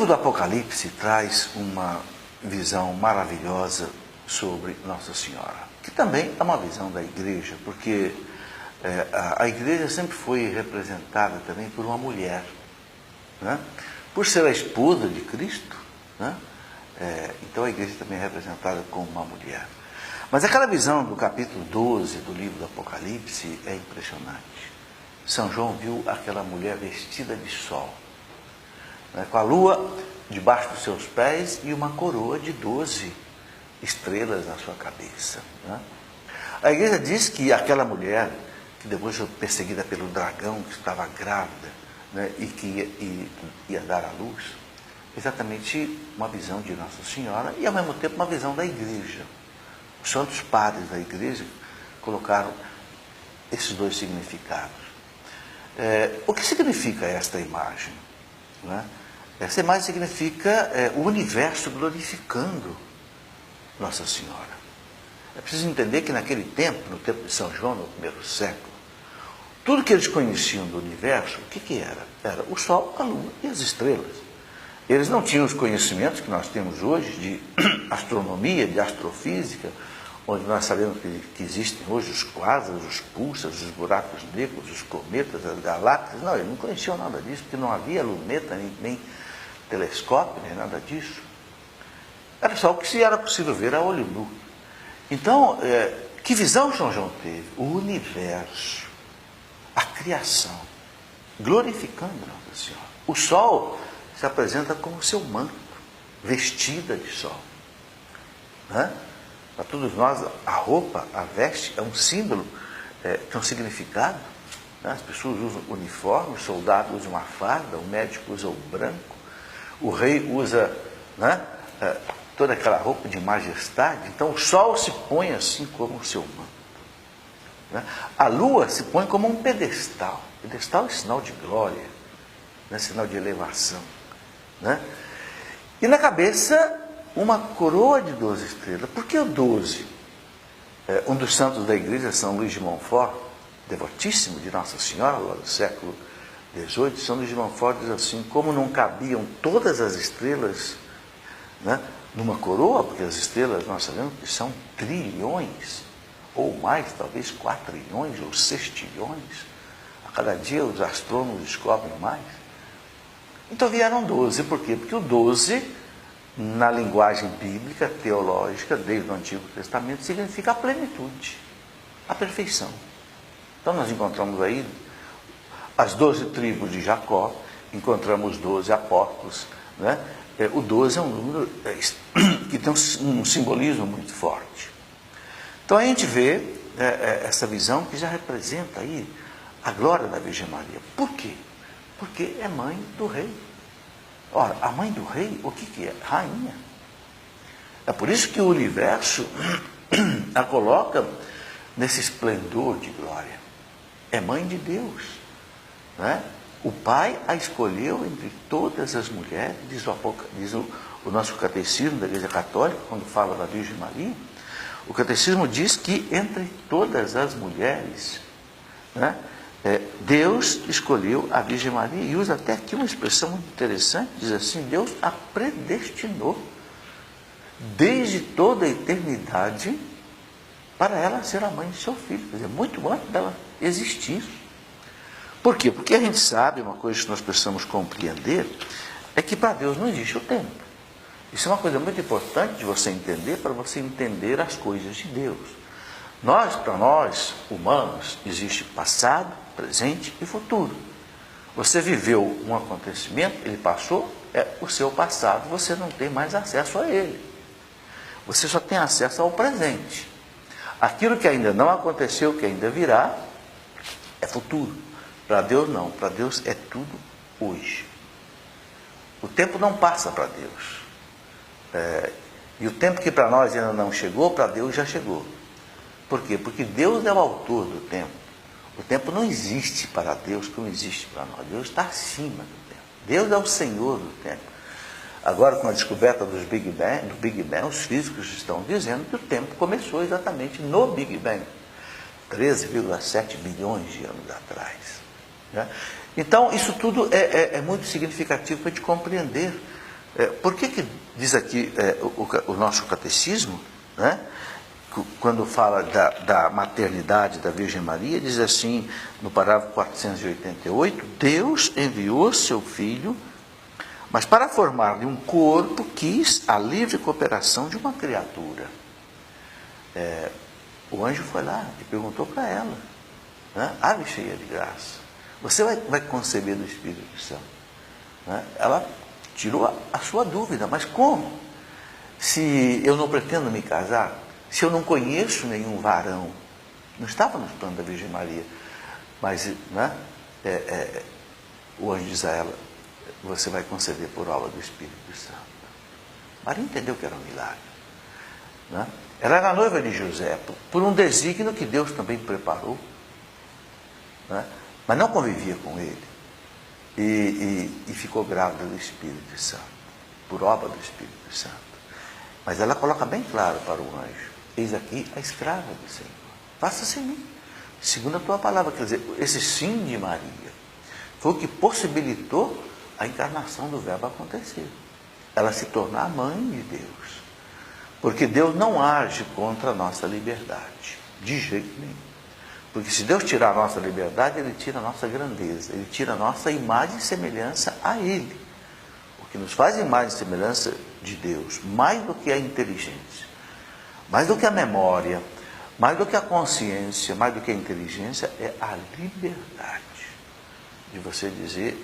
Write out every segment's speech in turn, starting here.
livro do Apocalipse traz uma visão maravilhosa sobre Nossa Senhora, que também é uma visão da igreja, porque a igreja sempre foi representada também por uma mulher, né? Por ser a esposa de Cristo, né? Então a igreja também é representada como uma mulher. Mas aquela visão do capítulo 12 do livro do Apocalipse é impressionante. São João viu aquela mulher vestida de sol, né? Com a lua debaixo dos seus pés e uma coroa de 12 estrelas na sua cabeça, né? A igreja diz que aquela mulher, que depois foi perseguida pelo dragão, que estava grávida, né, e que ia dar à luz, exatamente uma visão de Nossa Senhora e ao mesmo tempo uma visão da igreja. Os santos padres da igreja colocaram esses dois significados. O que significa esta imagem, né? Essa imagem significa o universo glorificando Nossa Senhora. É preciso entender que naquele tempo, no tempo de São João, no primeiro século, tudo que eles conheciam do universo, o que era? Era o Sol, a Lua e as estrelas. Eles não tinham os conhecimentos que nós temos hoje de astronomia, de astrofísica, onde nós sabemos que existem hoje os quasars, os púlsares, os buracos negros, os cometas, as galáxias. Não, eles não conheciam nada disso, porque não havia luneta, nem telescópio, nem nada disso. Era só o que se era possível ver a olho nu. Então, que visão São João teve? O universo, a criação, glorificando Nossa Senhora. O sol se apresenta como seu manto, vestida de sol, né? Para todos nós, a roupa, a veste, é um símbolo, tem um significado, né? As pessoas usam uniforme, o soldado usa uma farda, o médico usa o branco, o rei usa, né, toda aquela roupa de majestade. Então o sol se põe assim como o seu manto, né? A lua se põe como um pedestal. Pedestal é sinal de glória, né? Sinal de elevação, né? E na cabeça uma coroa de 12 estrelas. Por que o 12? Um dos santos da igreja, São Luís de Montfort, devotíssimo de Nossa Senhora, lá do século XVIII, São Luís de Montfort diz assim: como não cabiam todas as estrelas, né, numa coroa, porque as estrelas nós sabemos que são trilhões, ou mais, talvez 4 trilhões ou 6 trilhões, a cada dia os astrônomos descobrem mais. Então vieram 12, por quê? Porque o 12, na linguagem bíblica, teológica, desde o Antigo Testamento, significa a plenitude, a perfeição. Então nós encontramos aí as 12 tribos de Jacó, encontramos 12 apóstolos, né? O 12 é um número que tem um simbolismo muito forte. Então a gente vê essa visão que já representa aí a glória da Virgem Maria. Por quê? Porque é mãe do rei. Ora, a mãe do rei, o que é? Rainha. É por isso que o universo a coloca nesse esplendor de glória. É mãe de Deus, né? O Pai a escolheu entre todas as mulheres, diz o nosso catecismo da Igreja Católica, quando fala da Virgem Maria. O catecismo diz que entre todas as mulheres, né, Deus escolheu a Virgem Maria, e usa até aqui uma expressão muito interessante, diz assim: Deus a predestinou desde toda a eternidade para ela ser a mãe de seu filho, quer dizer, muito antes dela existir. Por quê? Porque a gente sabe, uma coisa que nós precisamos compreender, é que para Deus não existe o tempo. Isso é uma coisa muito importante de você entender, para você entender as coisas de Deus. Para nós, humanos, existe passado, presente e futuro. Você viveu um acontecimento, ele passou, é o seu passado, você não tem mais acesso a ele. Você só tem acesso ao presente. Aquilo que ainda não aconteceu, que ainda virá, é futuro. Para Deus não, para Deus é tudo hoje. O tempo não passa para Deus. E o tempo que para nós ainda não chegou, para Deus já chegou. Por quê? Porque Deus é o autor do tempo. O tempo não existe para Deus como existe para nós. Deus está acima do tempo. Deus é o Senhor do tempo. Agora, com a descoberta do Big Bang, os físicos estão dizendo que o tempo começou exatamente no Big Bang. 13,7 bilhões de anos atrás. Né? Então, isso tudo é muito significativo para a gente compreender Por que diz aqui o nosso catecismo, né? Quando fala da maternidade da Virgem Maria, diz assim, no parágrafo 488, Deus enviou seu Filho, mas para formar-lhe um corpo, quis a livre cooperação de uma criatura. O anjo foi lá e perguntou para ela, né? Ave cheia de graça, você vai conceber do Espírito Santo. Né? Ela tirou a sua dúvida, mas como? Se eu não pretendo me casar, se eu não conheço nenhum varão, não estava no plano da Virgem Maria, mas, né, o anjo diz a ela, você vai conceber por obra do Espírito Santo. Maria entendeu que era um milagre. Né? Ela era noiva de José, por um desígnio que Deus também preparou, né? Mas não convivia com ele, e ficou grávida do Espírito Santo, por obra do Espírito Santo. Mas ela coloca bem claro para o anjo, eis aqui a escrava do Senhor, faça-se em mim, segundo a tua palavra. Quer dizer, esse sim de Maria foi o que possibilitou a encarnação do Verbo acontecer, ela se tornar a mãe de Deus, porque Deus não age contra a nossa liberdade, de jeito nenhum. Porque se Deus tirar a nossa liberdade, Ele tira a nossa grandeza, Ele tira a nossa imagem e semelhança a Ele. O que nos faz imagem e semelhança de Deus, mais do que a inteligência, mais do que a memória, mais do que a consciência, mais do que a inteligência, é a liberdade de você dizer,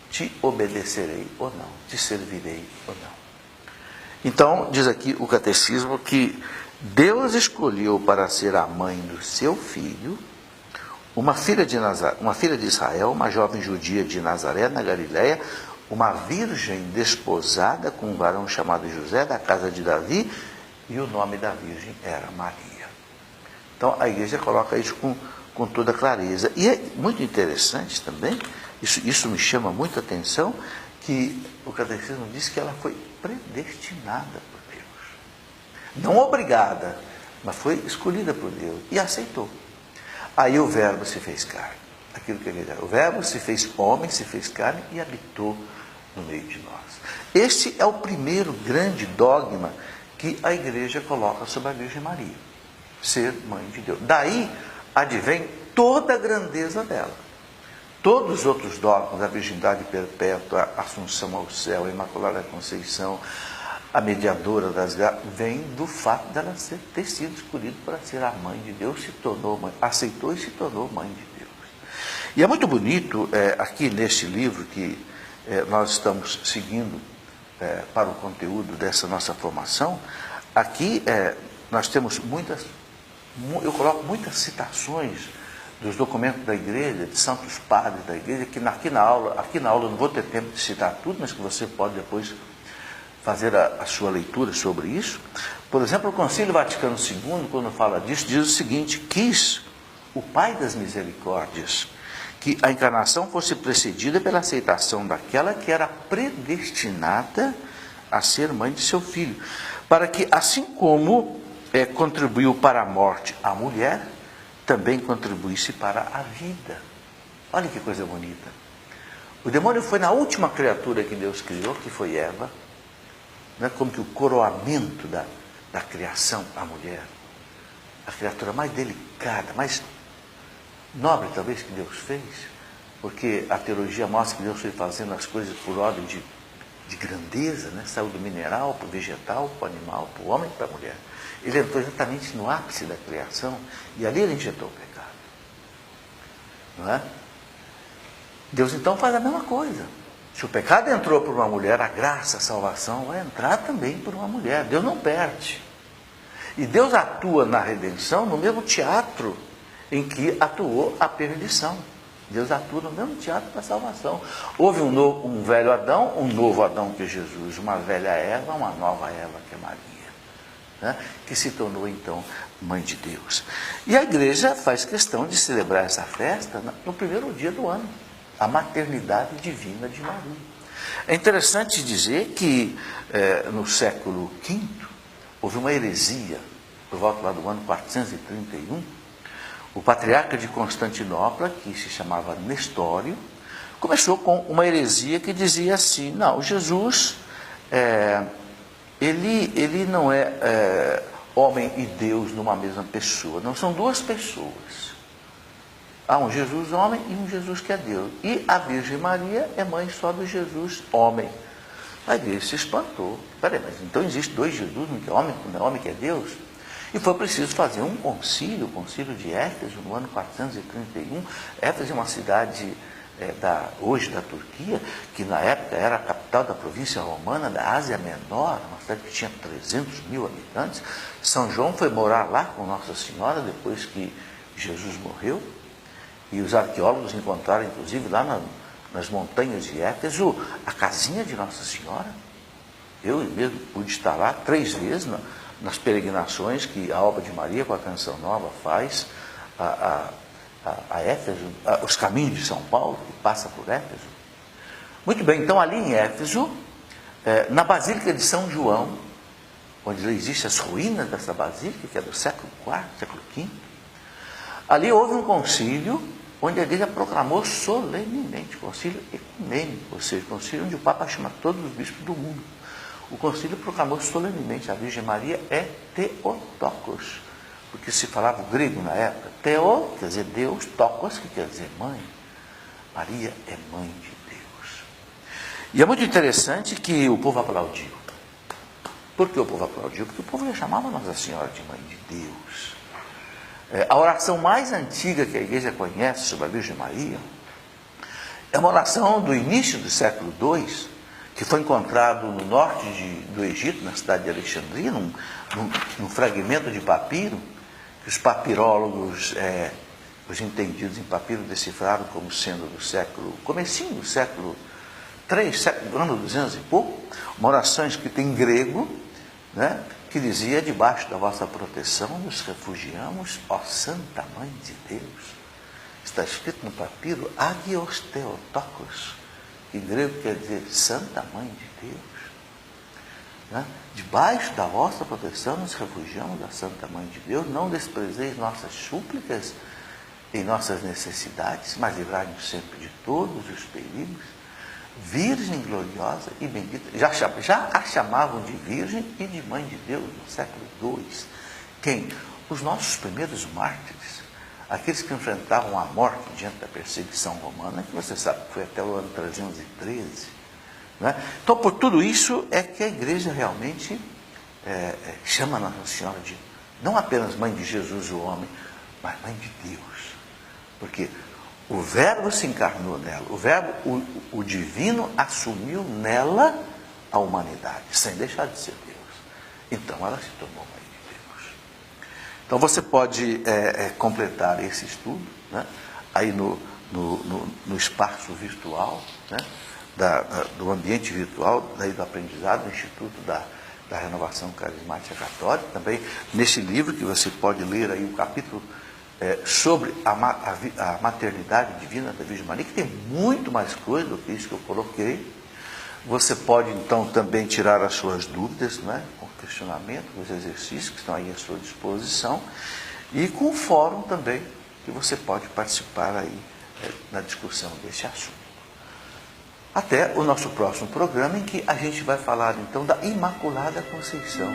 te obedecerei ou não, te servirei ou não. Então, diz aqui o catecismo que Deus escolheu para ser a mãe do seu filho uma filha de Israel, uma jovem judia de Nazaré, na Galiléia, uma virgem desposada com um varão chamado José, da casa de Davi, e o nome da virgem era Maria. Então, a igreja coloca isso com toda clareza. E é muito interessante também, isso me chama muita atenção, que o catecismo diz que ela foi predestinada por Deus. Não obrigada, mas foi escolhida por Deus e aceitou. Aí o Verbo se fez carne. Aquilo que ele era. O Verbo se fez homem, se fez carne e habitou no meio de nós. Este é o primeiro grande dogma que a igreja coloca sobre a Virgem Maria. Ser mãe de Deus. Daí advém toda a grandeza dela. Todos os outros dogmas, a virgindade perpétua, a assunção ao céu, a Imaculada Conceição, a mediadora das graças, vem do fato dela ter sido escolhida para ser a mãe de Deus, se tornou mãe, aceitou e se tornou mãe de Deus. E é muito bonito, aqui neste livro que nós estamos seguindo para o conteúdo dessa nossa formação, aqui nós temos eu coloco muitas citações dos documentos da igreja, de santos padres da igreja, que aqui na aula eu não vou ter tempo de citar tudo, mas que você pode depois fazer a sua leitura sobre isso. Por exemplo, o Concílio Vaticano II, quando fala disso, diz o seguinte: quis o Pai das Misericórdias que a encarnação fosse precedida pela aceitação daquela que era predestinada a ser mãe de seu filho, para que, assim como contribuiu para a morte a mulher, também contribuísse para a vida. Olha que coisa bonita. O demônio foi na última criatura que Deus criou, que foi Eva, né, como que o coroamento da criação, a mulher, a criatura mais delicada, mais nobre talvez que Deus fez, porque a teologia mostra que Deus foi fazendo as coisas por ordem de grandeza, né? Saiu do mineral para o vegetal, para o animal, para o homem e para a mulher. Ele entrou exatamente no ápice da criação e ali ele injetou o pecado. Não é? Deus então faz a mesma coisa. Se o pecado entrou por uma mulher, a graça, a salvação vai entrar também por uma mulher. Deus não perde. E Deus atua na redenção no mesmo teatro em que atuou a perdição. Deus atua no mesmo teatro da salvação. Houve um velho Adão, um novo Adão que é Jesus, uma velha Eva, uma nova Eva que é Maria, né? Que se tornou então mãe de Deus. E a igreja faz questão de celebrar essa festa no primeiro dia do ano, a maternidade divina de Maria. É interessante dizer que no século V houve uma heresia, por volta lá do ano 431, o patriarca de Constantinopla, que se chamava Nestório, começou com uma heresia que dizia assim, não, Jesus, ele não é homem e Deus numa mesma pessoa, não, são duas pessoas. Há um Jesus homem e um Jesus que é Deus. E a Virgem Maria é mãe só do Jesus homem. A igreja se espantou. Peraí, mas então existe dois Jesus, um que é homem, um é homem que é Deus? E foi preciso fazer um concílio, o concílio de Éfeso, no ano 431. Éfeso é uma cidade hoje da Turquia, que na época era a capital da província romana da Ásia Menor, uma cidade que tinha 300 mil habitantes. São João foi morar lá com Nossa Senhora depois que Jesus morreu. E os arqueólogos encontraram, inclusive, lá nas montanhas de Éfeso, a casinha de Nossa Senhora. Eu mesmo pude estar lá 3 vezes nas peregrinações que a Obra de Maria com a Canção Nova faz a Éfeso, os caminhos de São Paulo, que passa por Éfeso. Muito bem, então ali em Éfeso, na Basílica de São João, onde existem as ruínas dessa basílica, que é do século IV, século V, ali houve um concílio onde a igreja proclamou solenemente, concílio ecumênico, ou seja, concílio onde o Papa chama todos os bispos do mundo. O concílio proclamou solenemente a Virgem Maria é Theotokos, porque se falava o grego na época. Theo quer dizer Deus, Tokos que quer dizer mãe. Maria é mãe de Deus. E é muito interessante que o povo aplaudiu. Por que o povo aplaudiu? Porque o povo já chamava Nossa Senhora de mãe de Deus. A oração mais antiga que a igreja conhece sobre a Virgem Maria é uma oração do início do século II, que foi encontrado no norte do Egito, na cidade de Alexandria, num fragmento de papiro, que os papirólogos, os entendidos em papiro, decifraram como sendo comecinho do século III, ano 200 e pouco, uma oração escrita em grego, né, que dizia, debaixo da vossa proteção nos refugiamos, ó Santa Mãe de Deus. Está escrito no papiro, Agios Theotokos, que em grego quer dizer Santa Mãe de Deus. Né? Debaixo da vossa proteção nos refugiamos, ó Santa Mãe de Deus, não desprezeis nossas súplicas em nossas necessidades, mas livrai-nos sempre de todos os perigos. Virgem gloriosa e bendita, já a chamavam de Virgem e de Mãe de Deus no século II. Quem? Os nossos primeiros mártires, aqueles que enfrentavam a morte diante da perseguição romana, que você sabe que foi até o ano 313. Né? Então, por tudo isso é que a igreja realmente chama Nossa Senhora de, não apenas Mãe de Jesus, o homem, mas Mãe de Deus. Porque o Verbo se encarnou nela, o Verbo, o divino, assumiu nela a humanidade, sem deixar de ser Deus. Então ela se tornou mãe de Deus. Então você pode completar esse estudo, né, aí no espaço virtual, né, do ambiente virtual, daí do aprendizado, do Instituto da Renovação Carismática Católica, também nesse livro que você pode ler aí o capítulo sobre a maternidade divina da Virgem Maria, que tem muito mais coisa do que isso que eu coloquei. Você pode, então, também tirar as suas dúvidas, né, com questionamento, com os exercícios que estão aí à sua disposição, e com o fórum também, que você pode participar aí na discussão desse assunto. Até o nosso próximo programa, em que a gente vai falar, então, da Imaculada Conceição.